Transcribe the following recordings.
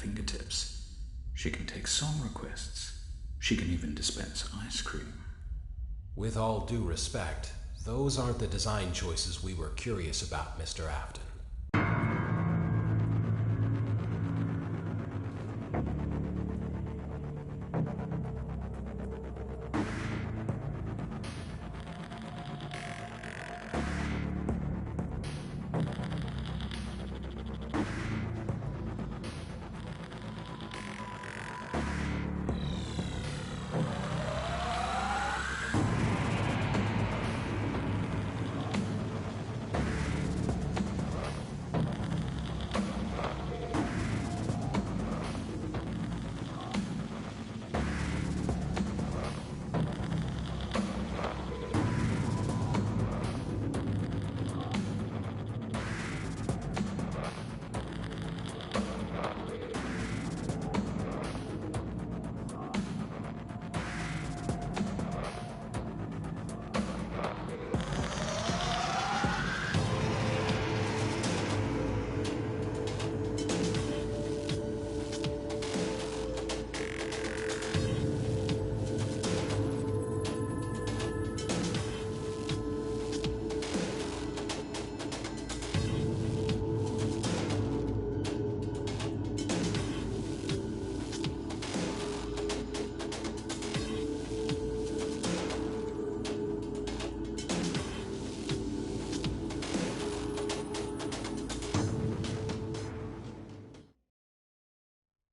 fingertips. She can take song requests. She can even dispense ice cream. With all due respect, those aren't the design choices we were curious about, Mr. Afton.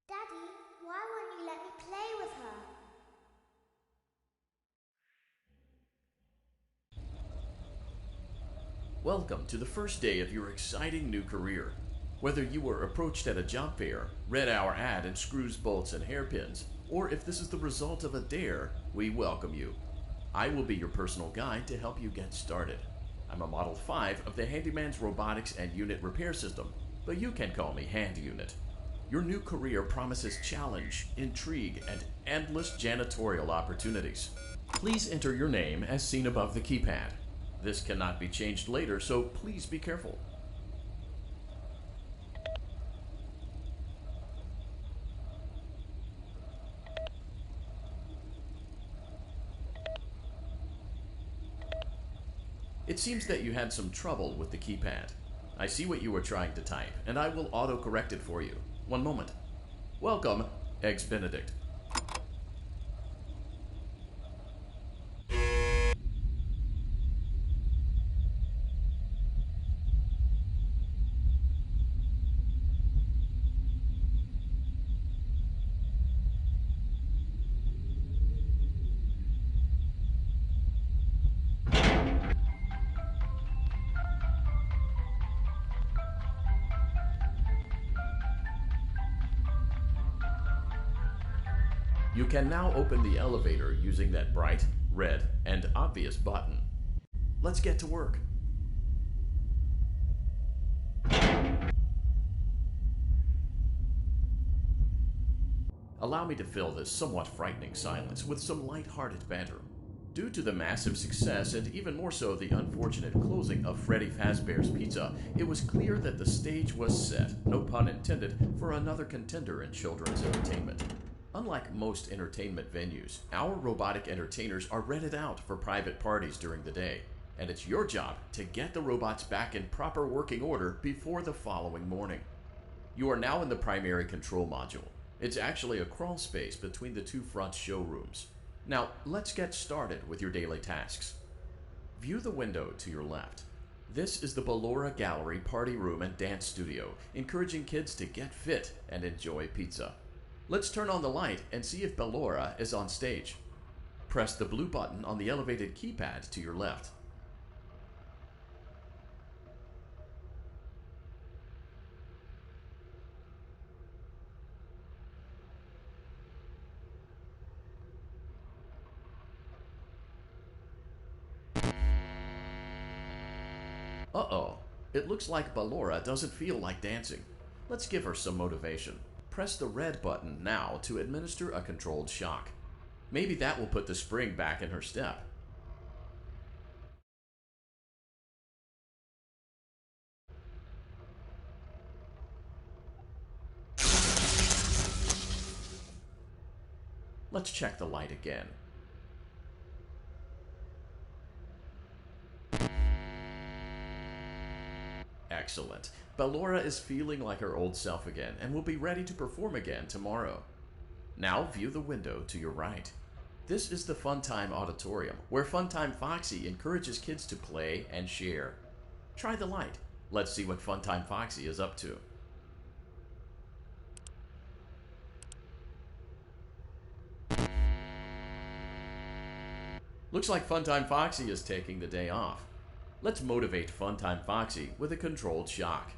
Daddy, why won't you let me play with her? Welcome to the first day of your exciting new career. Whether you were approached at a job fair, read our ad in screws, bolts, and hairpins, or if this is the result of a dare, we welcome you. I will be your personal guide to help you get started. I'm a Model 5 of the Handyman's Robotics and Unit Repair System, but you can call me Hand Unit. Your new career promises challenge, intrigue, and endless janitorial opportunities. Please enter your name as seen above the keypad. This cannot be changed later, so please be careful. It seems that you had some trouble with the keypad. I see what you were trying to type, and I will auto-correct it for you. One moment. Welcome, Eggs Benedict. You can now open the elevator using that bright, red, and obvious button. Let's get to work. Allow me to fill this somewhat frightening silence with some light-hearted banter. Due to the massive success, and even more so the unfortunate closing of Freddy Fazbear's Pizza, it was clear that the stage was set, no pun intended, for another contender in children's entertainment. Unlike most entertainment venues, our robotic entertainers are rented out for private parties during the day, and it's your job to get the robots back in proper working order before the following morning. You are now in the primary control module. It's actually a crawl space between the two front showrooms. Now, let's get started with your daily tasks. View the window to your left. This is the Ballora Gallery Party Room and Dance Studio, encouraging kids to get fit and enjoy pizza. Let's turn on the light and see if Ballora is on stage. Press the blue button on the elevated keypad to your left. Uh-oh, it looks like Ballora doesn't feel like dancing. Let's give her some motivation. Press the red button now to administer a controlled shock. Maybe that will put the spring back in her step. Let's check the light again. Excellent. Ballora is feeling like her old self again and will be ready to perform again tomorrow. Now view the window to your right. This is the Funtime Auditorium, where Funtime Foxy encourages kids to play and share. Try the light. Let's see what Funtime Foxy is up to. Looks like Funtime Foxy is taking the day off. Let's motivate Funtime Foxy with a controlled shock.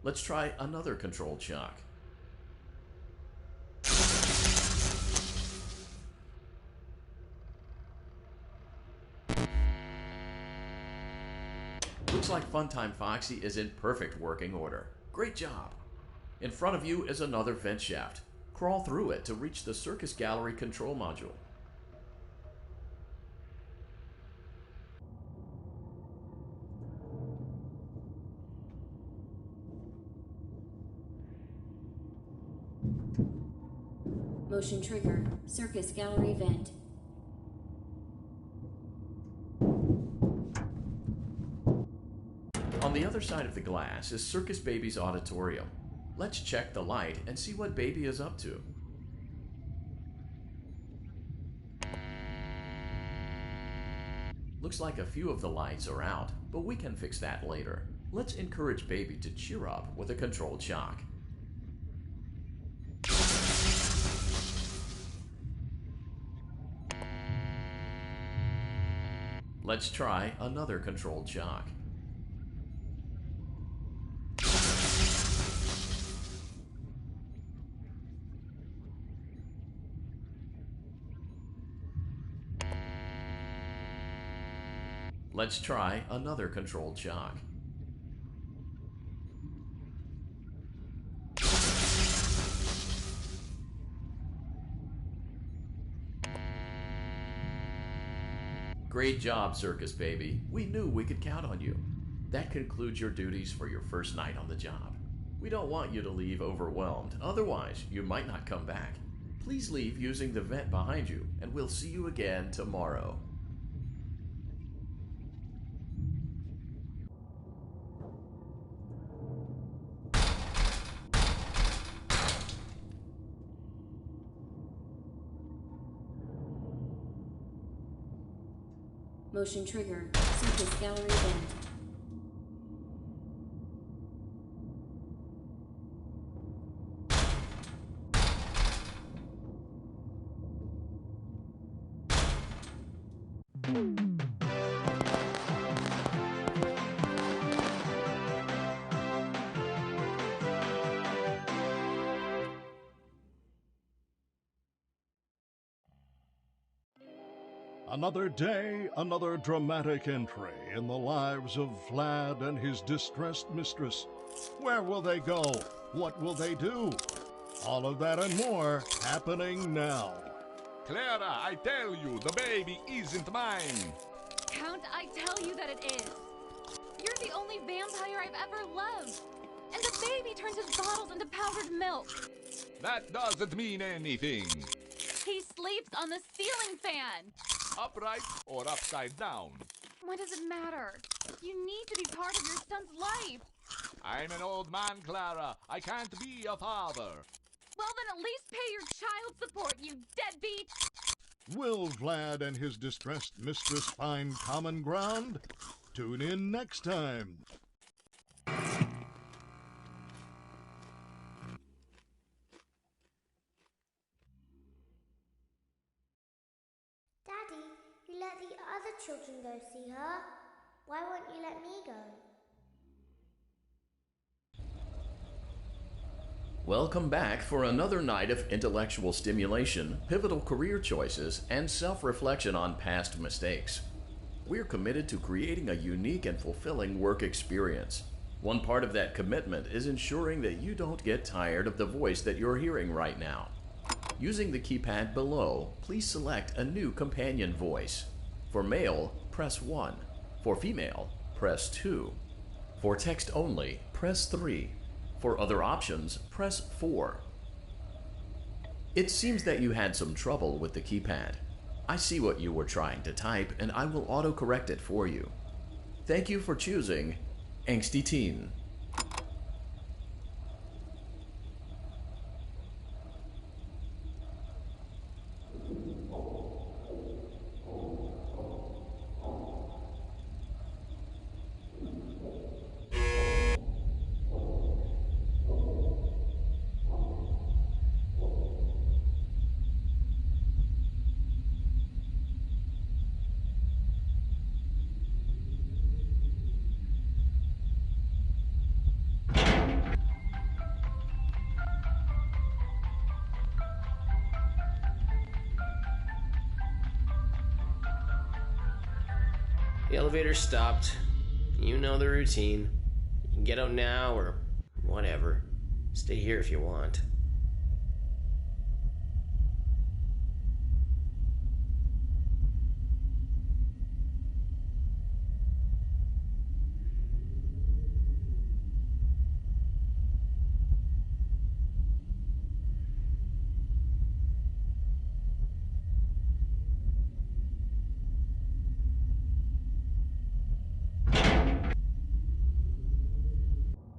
Let's try another controlled shock. Looks like Funtime Foxy is in perfect working order. Great job! In front of you is another vent shaft. Crawl through it to reach the Circus Gallery control module. Motion trigger. Circus Gallery vent. On the other side of the glass is Circus Baby's auditorium. Let's check the light and see what Baby is up to. Looks like a few of the lights are out, but we can fix that later. Let's encourage Baby to cheer up with a controlled shock. Let's try another controlled shock. Let's try another controlled shock. Great job, Circus Baby. We knew we could count on you. That concludes your duties for your first night on the job. We don't want you to leave overwhelmed, otherwise you might not come back. Please leave using the vent behind you, and we'll see you again tomorrow. Motion trigger. Circus Gallery vent. Another day, another dramatic entry in the lives of Vlad and his distressed mistress. Where will they go? What will they do? All of that and more happening now. Clara, I tell you, the baby isn't mine. Count, I tell you that it is. You're the only vampire I've ever loved. And the baby turns his bottles into powdered milk. That doesn't mean anything. He sleeps on the ceiling fan. Upright or upside down. What does it matter? You need to be part of your son's life. I'm an old man, Clara. I can't be a father. Well, then at least pay your child support, you deadbeat. Will Vlad and his distressed mistress find common ground? Tune in next time. Daddy, you let the other children go see her. Why won't you let me go? Welcome back for another night of intellectual stimulation, pivotal career choices, and self-reflection on past mistakes. We're committed to creating a unique and fulfilling work experience. One part of that commitment is ensuring that you don't get tired of the voice that you're hearing right now. Using the keypad below, please select a new companion voice. For male, press 1. For female, press 2. For text only, press 3. For other options, press 4. It seems that you had some trouble with the keypad. I see what you were trying to type, and I will autocorrect it for you. Thank you for choosing Angsty Teen. The elevator stopped. You know the routine. You can get out now or whatever. Stay here if you want.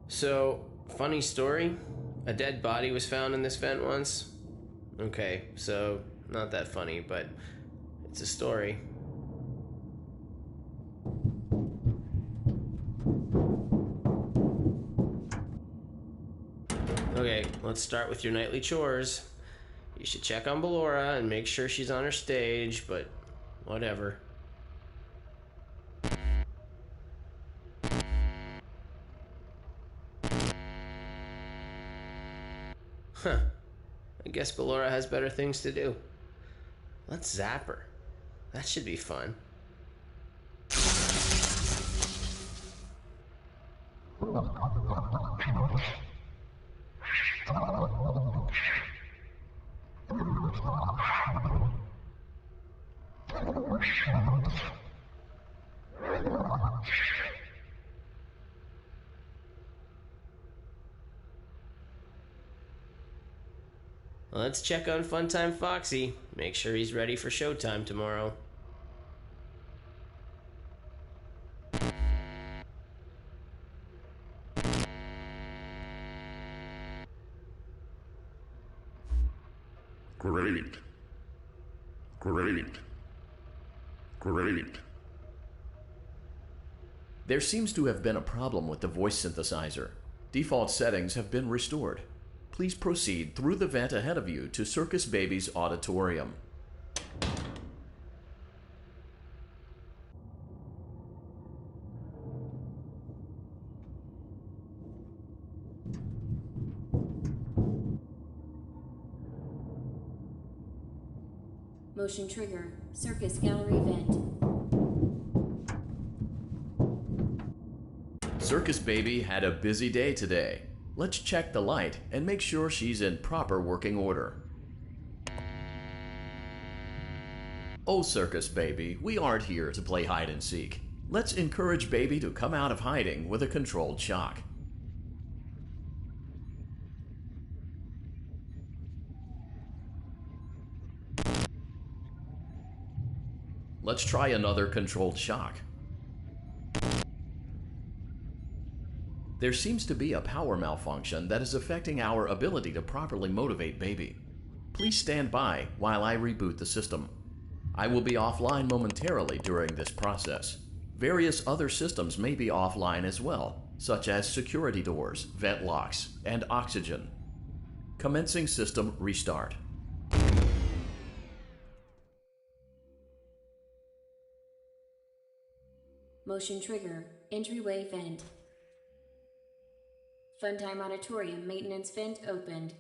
So, funny story. A dead body was found in this vent once. Okay, so not that funny, but it's a story. Okay, let's start with your nightly chores. You should check on Ballora and make sure she's on her stage, but whatever. Huh. I guess Ballora has better things to do. Let's zap her. That should be fun. Let's check on Funtime Foxy. Make sure he's ready for showtime tomorrow. Great. There seems to have been a problem with the voice synthesizer. Default settings have been restored. Please proceed through the vent ahead of you to Circus Baby's auditorium. Motion trigger. Circus gallery vent. Circus Baby had a busy day today. Let's check the light and make sure she's in proper working order. Oh, Circus Baby, we aren't here to play hide and seek. Let's encourage Baby to come out of hiding with a controlled shock. Let's try another controlled shock. There seems to be a power malfunction that is affecting our ability to properly motivate Baby. Please stand by while I reboot the system. I will be offline momentarily during this process. Various other systems may be offline as well, such as security doors, vent locks, and oxygen. Commencing system restart. Motion trigger. Entryway vent. Funtime Auditorium maintenance vent opened.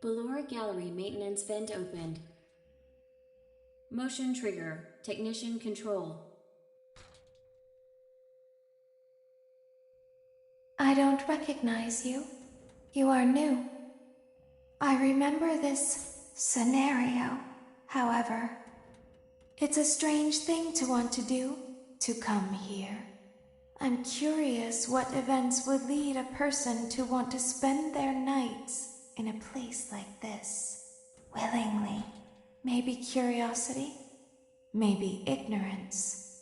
Ballora Gallery maintenance vent opened. Motion trigger. Technician control. I don't recognize you. You are new. I remember this scenario, however. It's a strange thing to want to do, to come here. I'm curious what events would lead a person to want to spend their nights in a place like this. Willingly. Maybe curiosity, maybe ignorance.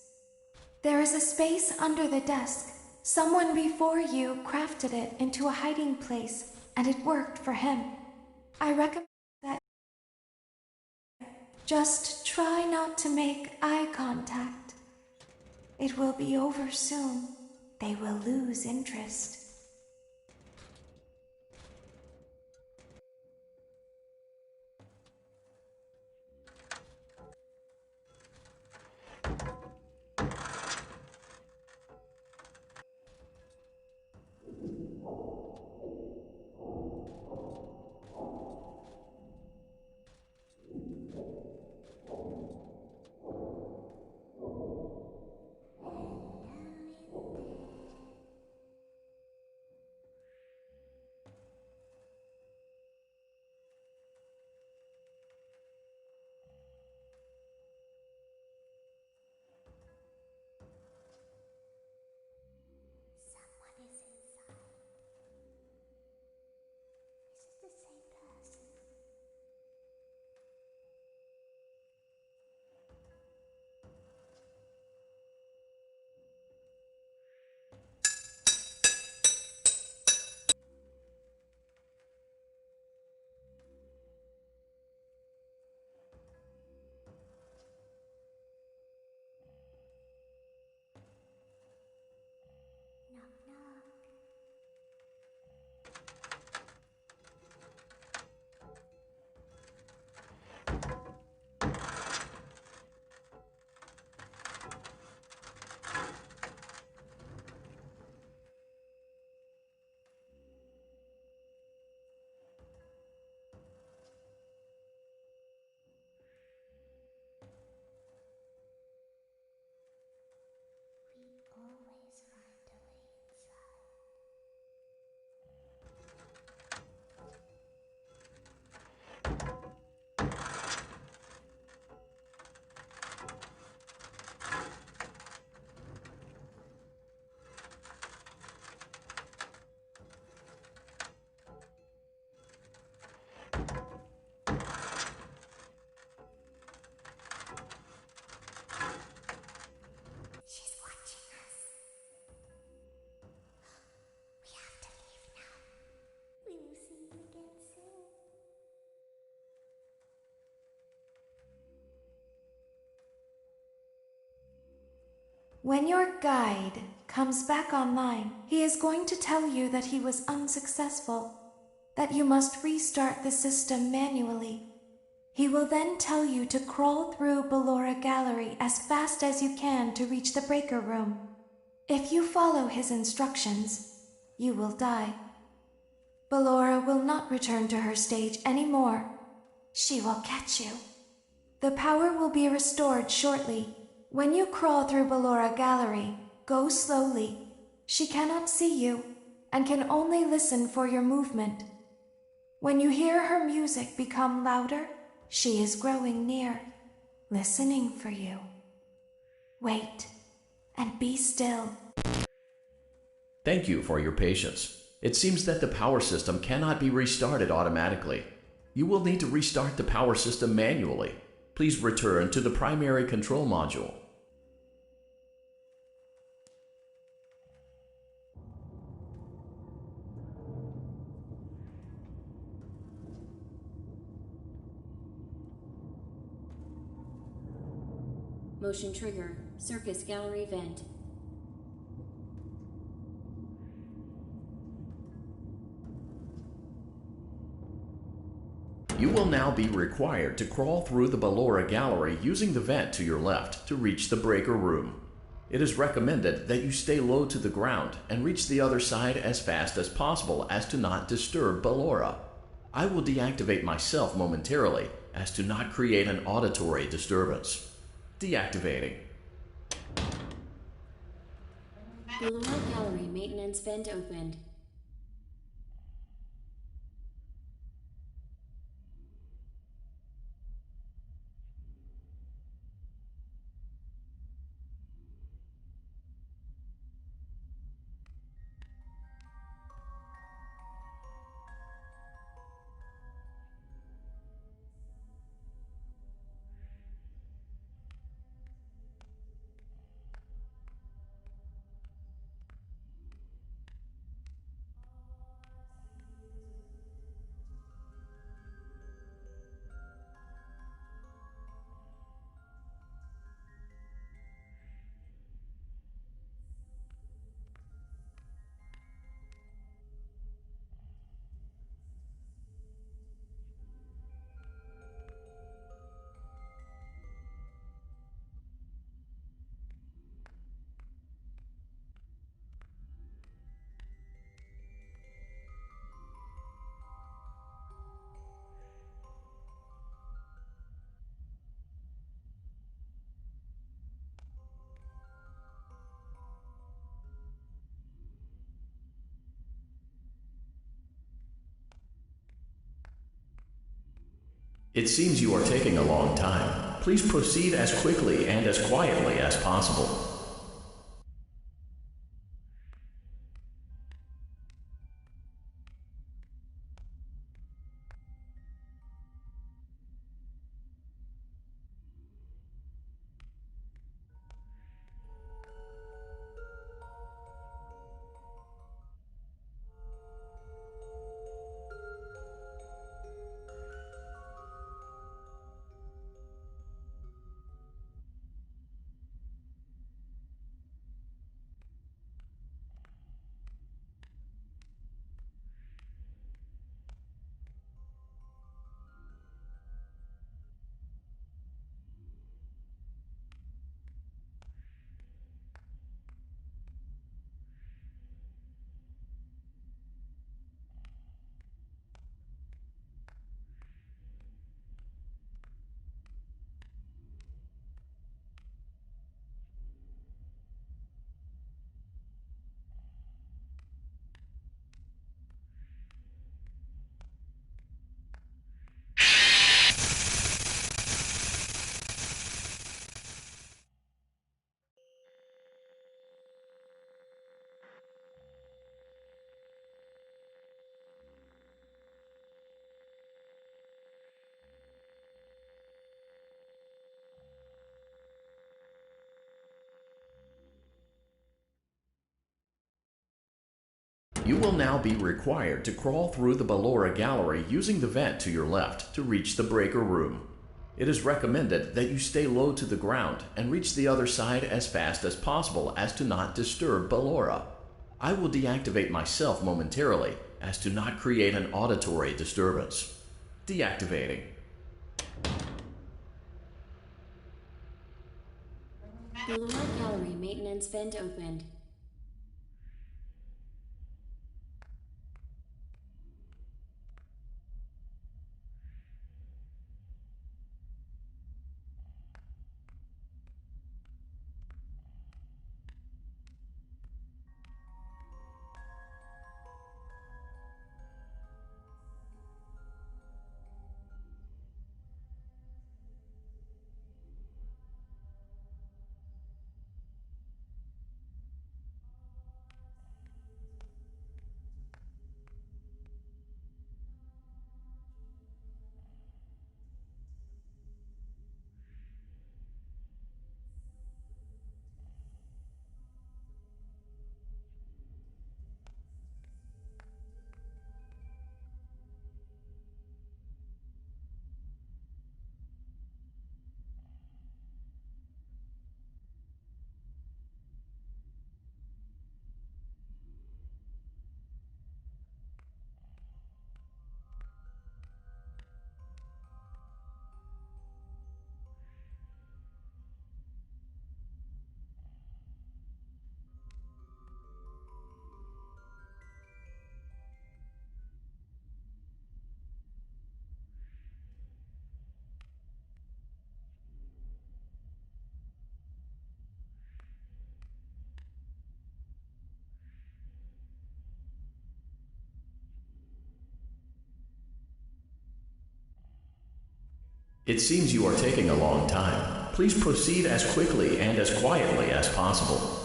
There is a space under the desk. Someone before you crafted it into a hiding place, and it worked for him. I recommend that just try not to make eye contact. It will be over soon. They will lose interest. When your guide comes back online, he is going to tell you that he was unsuccessful, that you must restart the system manually. He will then tell you to crawl through Ballora Gallery as fast as you can to reach the breaker room. If you follow his instructions, you will die. Ballora will not return to her stage anymore. She will catch you. The power will be restored shortly. When you crawl through Ballora Gallery, go slowly. She cannot see you and can only listen for your movement. When you hear her music become louder, she is growing near, listening for you. Wait and be still. Thank you for your patience. It seems that the power system cannot be restarted automatically. You will need to restart the power system manually. Please return to the primary control module. Motion trigger. Circus gallery vent. You will now be required to crawl through the Ballora Gallery using the vent to your left to reach the breaker room. It is recommended that you stay low to the ground and reach the other side as fast as possible as to not disturb Ballora. I will deactivate myself momentarily as to not create an auditory disturbance. Deactivating. The lower gallery maintenance vent opened. It seems you are taking a long time. Please proceed as quickly and as quietly as possible. You will now be required to crawl through the Ballora Gallery using the vent to your left to reach the breaker room. It is recommended that you stay low to the ground and reach the other side as fast as possible as to not disturb Ballora. I will deactivate myself momentarily as to not create an auditory disturbance. Deactivating. The lower gallery maintenance vent opened. It seems you are taking a long time. Please proceed as quickly and as quietly as possible.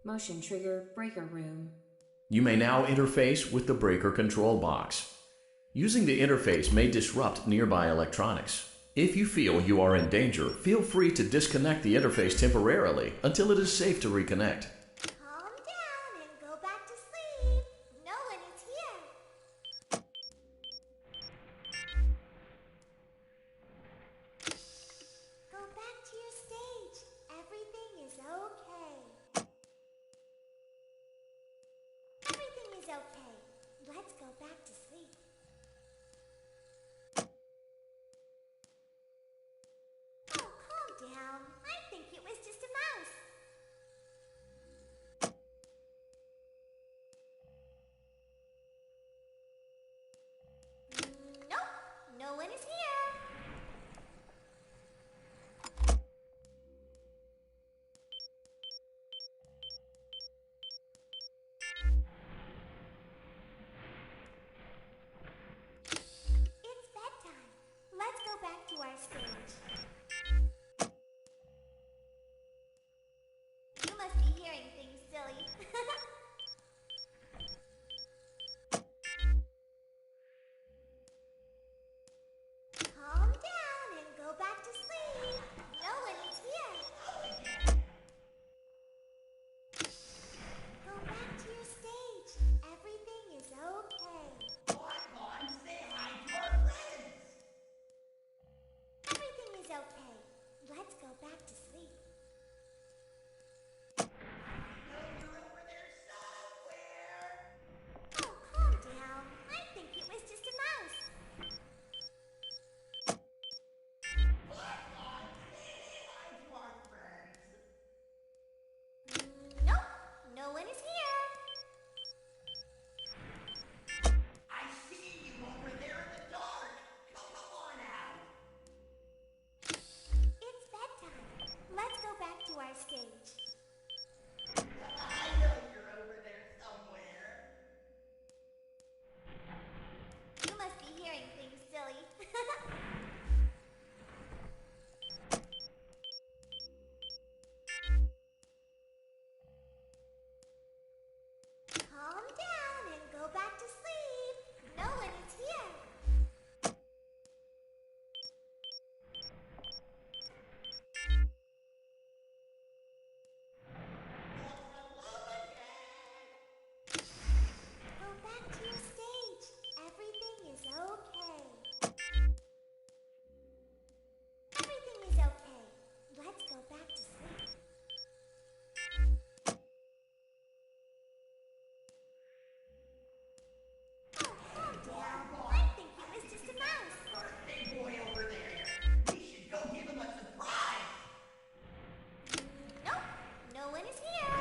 Motion trigger breaker room. You may now interface with the breaker control box. Using the interface may disrupt nearby electronics. If you feel you are in danger, feel free to disconnect the interface temporarily until it is safe to reconnect. Calm down and go back to sleep. No one is here. Go back to your stage. Everything is okay. Everything is okay. Let's go back to sleep. Oh, calm down. I think it was just a mouse. Nope, no one is here. It's bedtime. Let's go back to our stage. You must be hearing things, silly. Calm down and go back to sleep. No one is here. Go back to your stage. Everything is okay. Everything is okay. Let's go back to sleep. our stage. I know you're over there somewhere. You must be hearing things, silly. Calm down and go back to sleep. No one is here. Go back to your stage. Everything is okay. Everything is okay. Let's go back to sleep. Oh, calm down. I think it was just a mouse. Birthday boy over there. We should go give him a surprise. Nope, no one is here.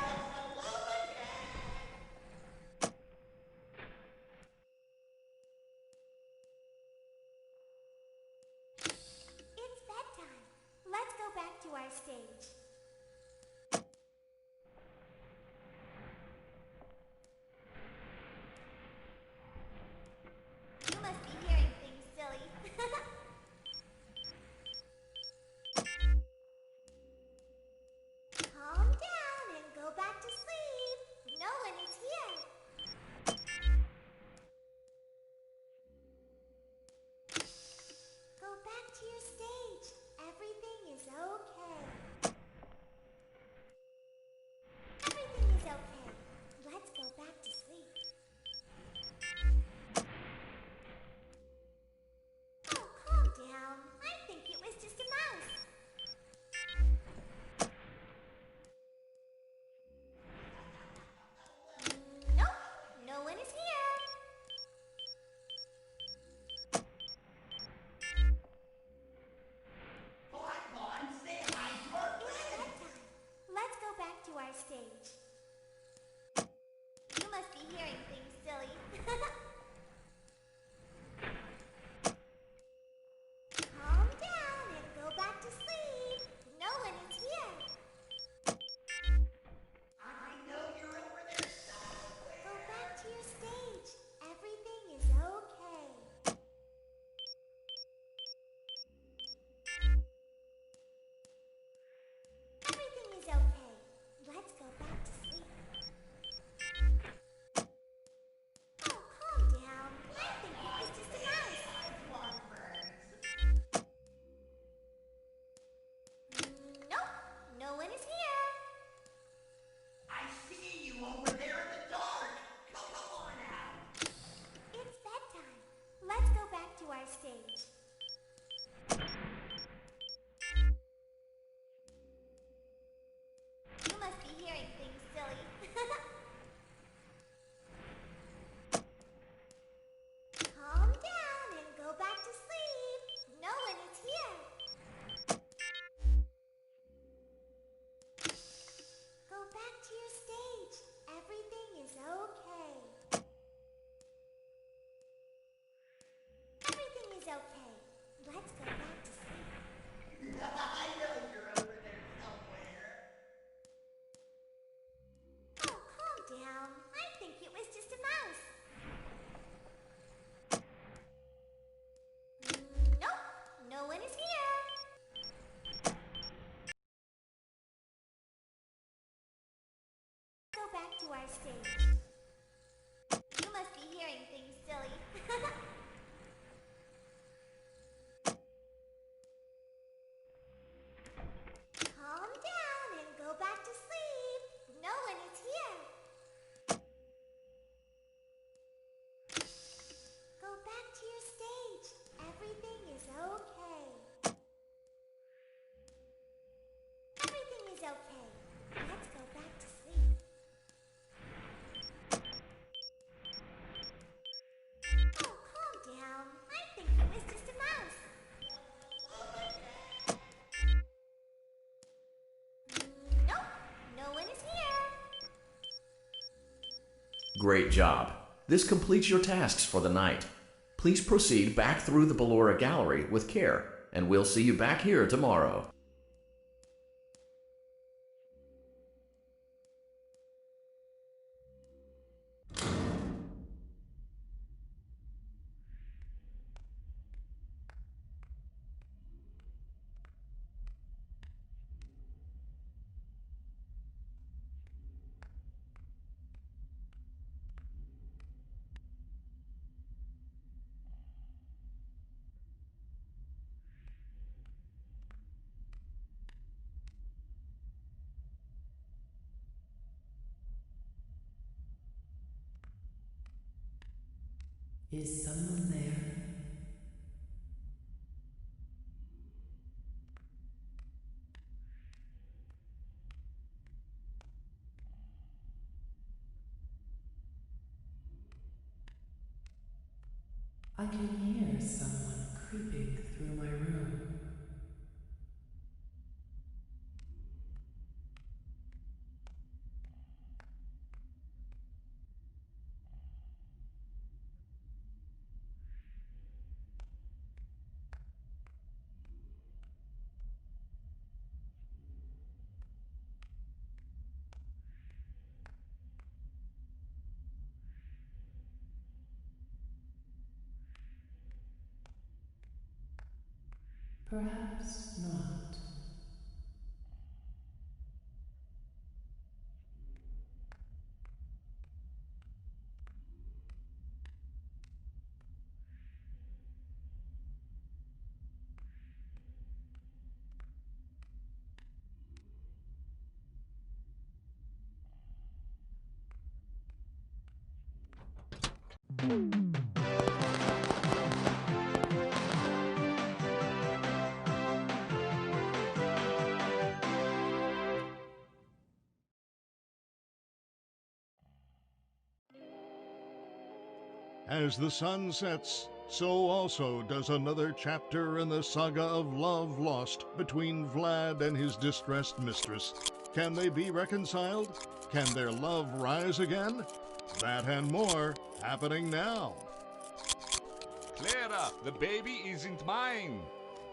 It's bedtime. Let's go back to our stage. You must be hearing things, silly. Calm down and go back to sleep. No one is here. Go back to your stage. Everything is okay. Everything is okay. Let's go back to sleep. Oh, calm down. I think it was just a mouse. Nope, no one is here. Come on, say hi to our It's friend. bedtime. Let's go back to our stage. You must be hearing things, silly. Calm down and go back to sleep. No one is here. I know you're over there somewhere. Go back to your stage. Everything is okay. Everything is okay. Let's go back to sleep. Oh, calm down. I think it was just a mouse. Nope, no one is here. I see you over there in the dark. Come on out. It's bedtime. Let's go back to our stage. You must be hearing things, silly. Calm down and go back to sleep. No one is here. Go back to your stage. Everything is okay. Everything is okay. Let's go back to sleep. I know you're over there somewhere. Oh, calm down. I think it was just a mouse. Nope, no one is here. Go back to our stage. You must be hearing things, silly. Calm down and go back to sleep. No one is here. Go back to your stage. Everything is okay. Everything is okay. Let's go back to sleep. Oh, calm down. I think it was just a mouse. Nope, no one is here. Great job. This completes your tasks for the night. Please proceed back through the Ballora Gallery with care, and we'll see you back here tomorrow. Is someone there? I can hear someone creeping through my room. Perhaps not. As the sun sets, so also does another chapter in the saga of love lost between Vlad and his distressed mistress. Can they be reconciled? Can their love rise again? That and more happening now. Clara, the baby isn't mine.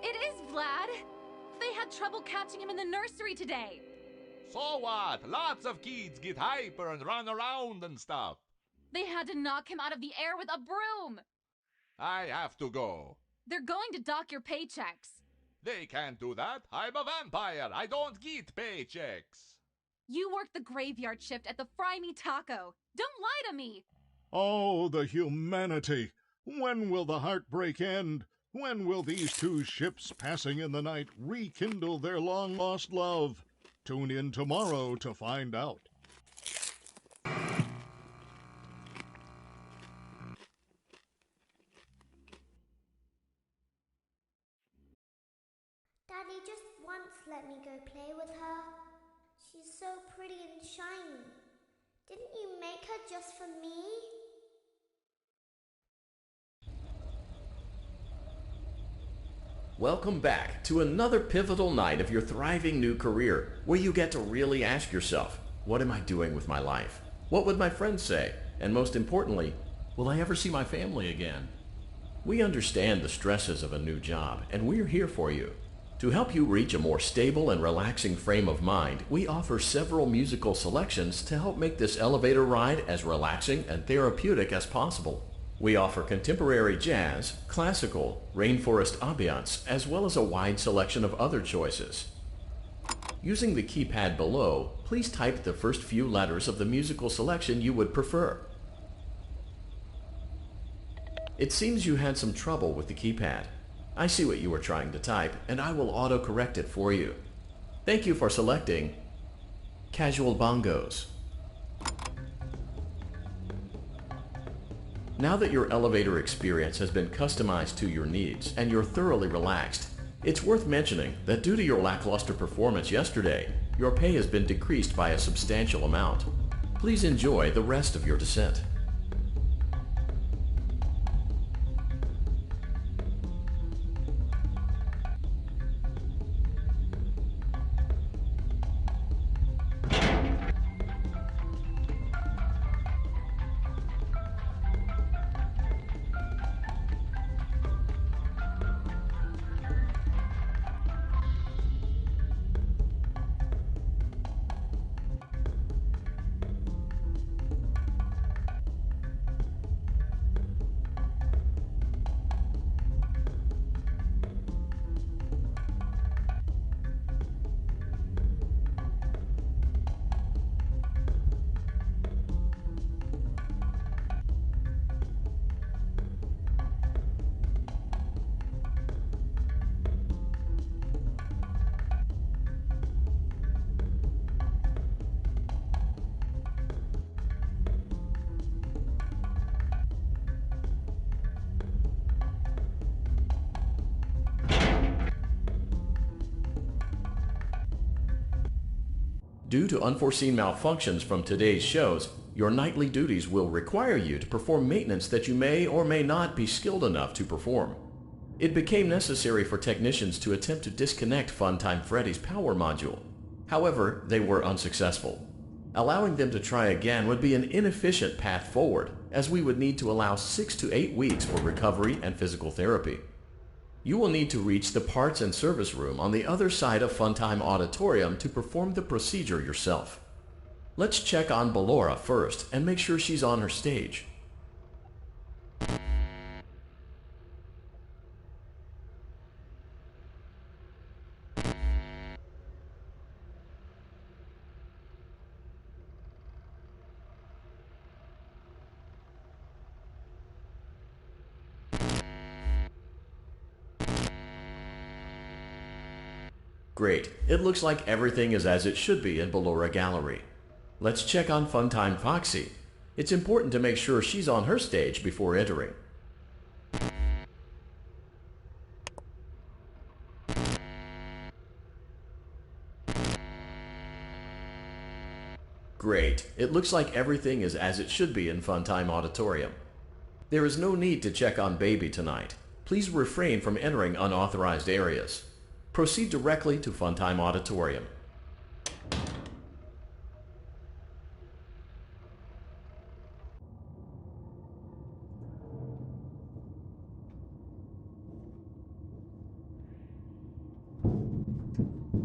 It is Vlad. They had trouble catching him in the nursery today. So what? Lots of kids get hyper and run around and stuff. They had to knock him out of the air with a broom. I have to go. They're going to dock your paychecks. They can't do that. I'm a vampire. I don't get paychecks. You work the graveyard shift at the Fry Me Taco. Don't lie to me. Oh, the humanity! When will the heartbreak end? When will these two ships passing in the night rekindle their long-lost love? Tune in tomorrow to find out. Daddy just once let me go play with her. She's so pretty and shiny. Didn't you make her just for me? Welcome back to another pivotal night of your thriving new career, where you get to really ask yourself, what am I doing with my life? What would my friends say? And most importantly, will I ever see my family again? We understand the stresses of a new job, and we're here for you. To help you reach a more stable and relaxing frame of mind, we offer several musical selections to help make this elevator ride as relaxing and therapeutic as possible. We offer contemporary jazz, classical, rainforest ambiance, as well as a wide selection of other choices. Using the keypad below, please type the first few letters of the musical selection you would prefer. It seems you had some trouble with the keypad. I see what you were trying to type, and I will auto-correct it for you. Thank you for selecting Casual Bongos. Now that your elevator experience has been customized to your needs and you're thoroughly relaxed, it's worth mentioning that due to your lackluster performance yesterday, your pay has been decreased by a substantial amount. Please enjoy the rest of your descent. Due to unforeseen malfunctions from today's shows, your nightly duties will require you to perform maintenance that you may or may not be skilled enough to perform. It became necessary for technicians to attempt to disconnect Funtime Freddy's power module. However, they were unsuccessful. Allowing them to try again would be an inefficient path forward, as we would need to allow 6 to 8 weeks for recovery and physical therapy. You will need to reach the parts and service room on the other side of Funtime Auditorium to perform the procedure yourself. Let's check on Ballora first and make sure she's on her stage. Great. It looks like everything is as it should be in Ballora Gallery. Let's check on Funtime Foxy. It's important to make sure she's on her stage before entering. Great. It looks like everything is as it should be in Funtime Auditorium. There is no need to check on Baby tonight. Please refrain from entering unauthorized areas. Proceed directly to Funtime Auditorium.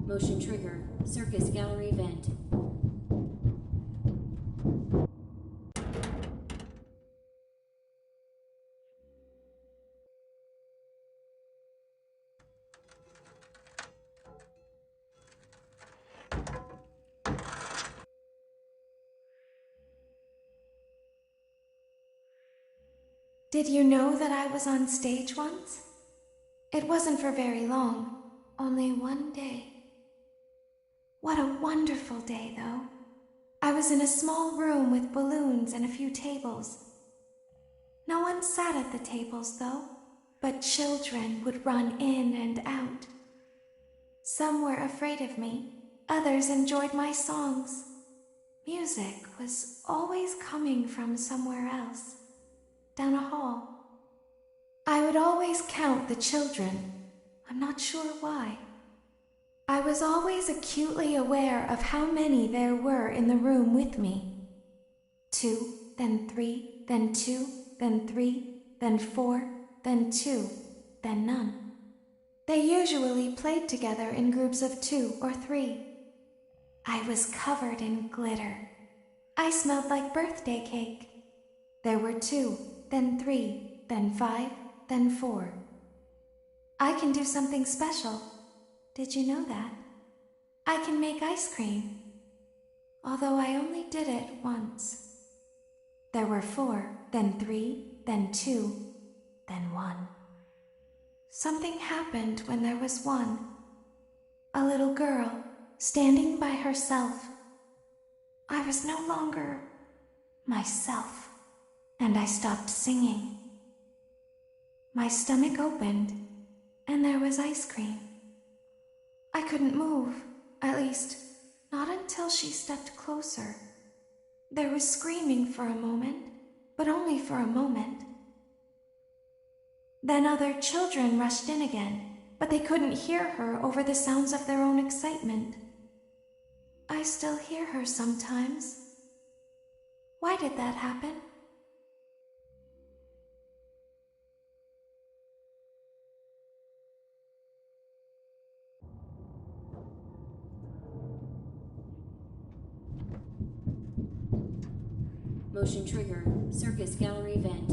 Motion trigger. Circus gallery vent. Did you know that I was on stage once? It wasn't for very long, only one day. What a wonderful day, though. I was in a small room with balloons and a few tables. No one sat at the tables, though, but children would run in and out. Some were afraid of me, others enjoyed my songs. Music was always coming from somewhere else. Down a hall. I would always count the children. I'm not sure why. I was always acutely aware of how many there were in the room with me. 2, then 3, then 2, then 3, then 4, then 2, then none. They usually played together in groups of 2 or 3. I was covered in glitter. I smelled like birthday cake. There were 2, then 3, then 5, then 4. I can do something special. Did you know that? I can make ice cream. Although I only did it once. There were 4, then 3, then 2, then 1. Something happened when there was 1. A little girl standing by herself. I was no longer myself. And I stopped singing. My stomach opened, and there was ice cream. I couldn't move, at least, not until she stepped closer. There was screaming for a moment, but only for a moment. Then other children rushed in again, but they couldn't hear her over the sounds of their own excitement. I still hear her sometimes. Why did that happen? Motion trigger. Circus gallery vent.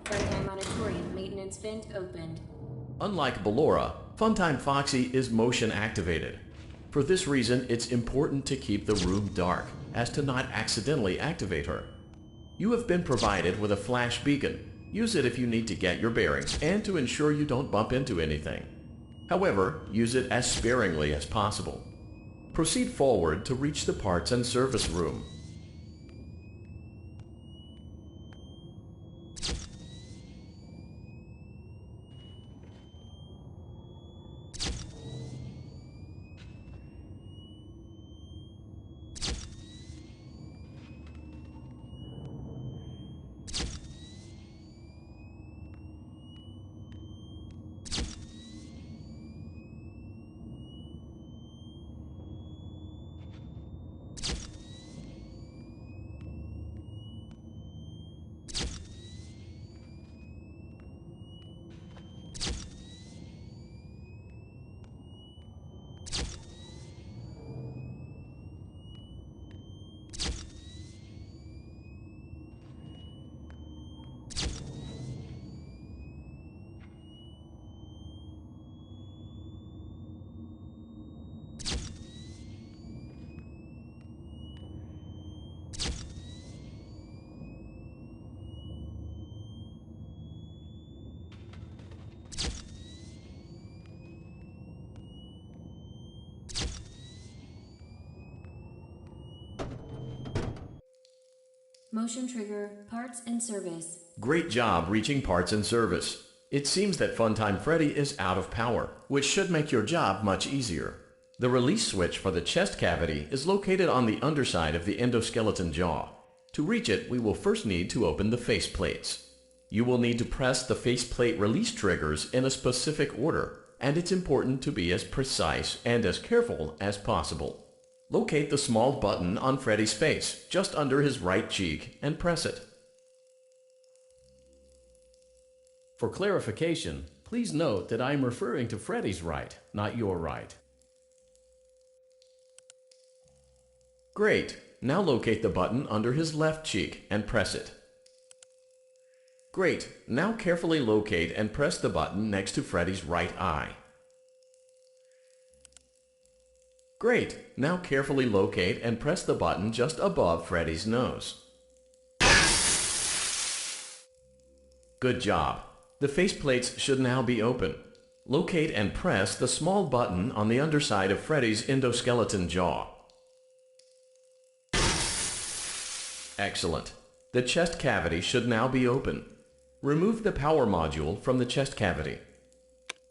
Funtime Auditorium maintenance vent opened. Unlike Ballora, Funtime Foxy is motion activated. For this reason, it's important to keep the room dark, as to not accidentally activate her. You have been provided with a flash beacon. Use it if you need to get your bearings and to ensure you don't bump into anything. However, use it as sparingly as possible. Proceed forward to reach the parts and service room. Motion trigger, parts and service. Great job reaching parts and service. It seems that Funtime Freddy is out of power, which should make your job much easier. The release switch for the chest cavity is located on the underside of the endoskeleton jaw. To reach it, we will first need to open the face plates. You will need to press the faceplate release triggers in a specific order, and it's important to be as precise and as careful as possible. Locate the small button on Freddy's face, just under his right cheek, and press it. For clarification, please note that I am referring to Freddy's right, not your right. Great! Now locate the button under his left cheek and press it. Great! Now carefully locate and press the button next to Freddy's right eye. Great! Now carefully locate and press the button just above Freddy's nose. Good job! The faceplates should now be open. Locate and press the small button on the underside of Freddy's endoskeleton jaw. Excellent. The chest cavity should now be open. Remove the power module from the chest cavity.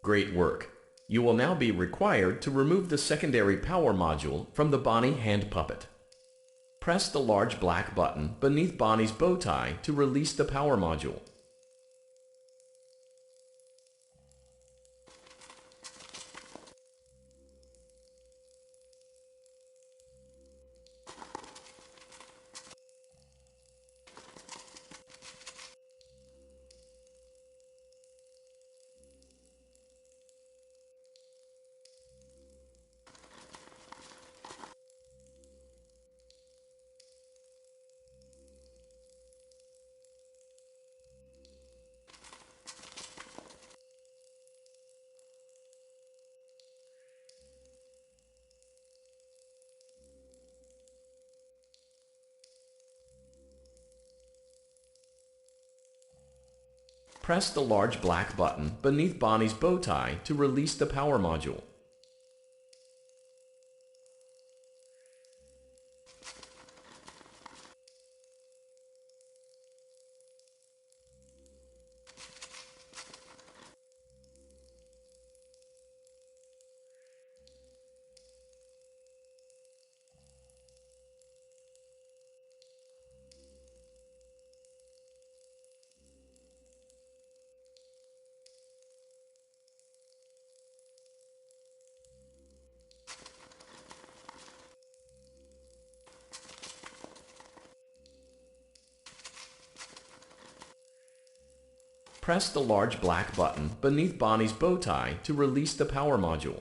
Great work. You will now be required to remove the secondary power module from the Bonnie hand puppet. Press the large black button beneath Bonnie's bow tie to release the power module. Press the large black button beneath Bonnie's bow tie to release the power module. Press the large black button beneath Bonnie's bow tie to release the power module.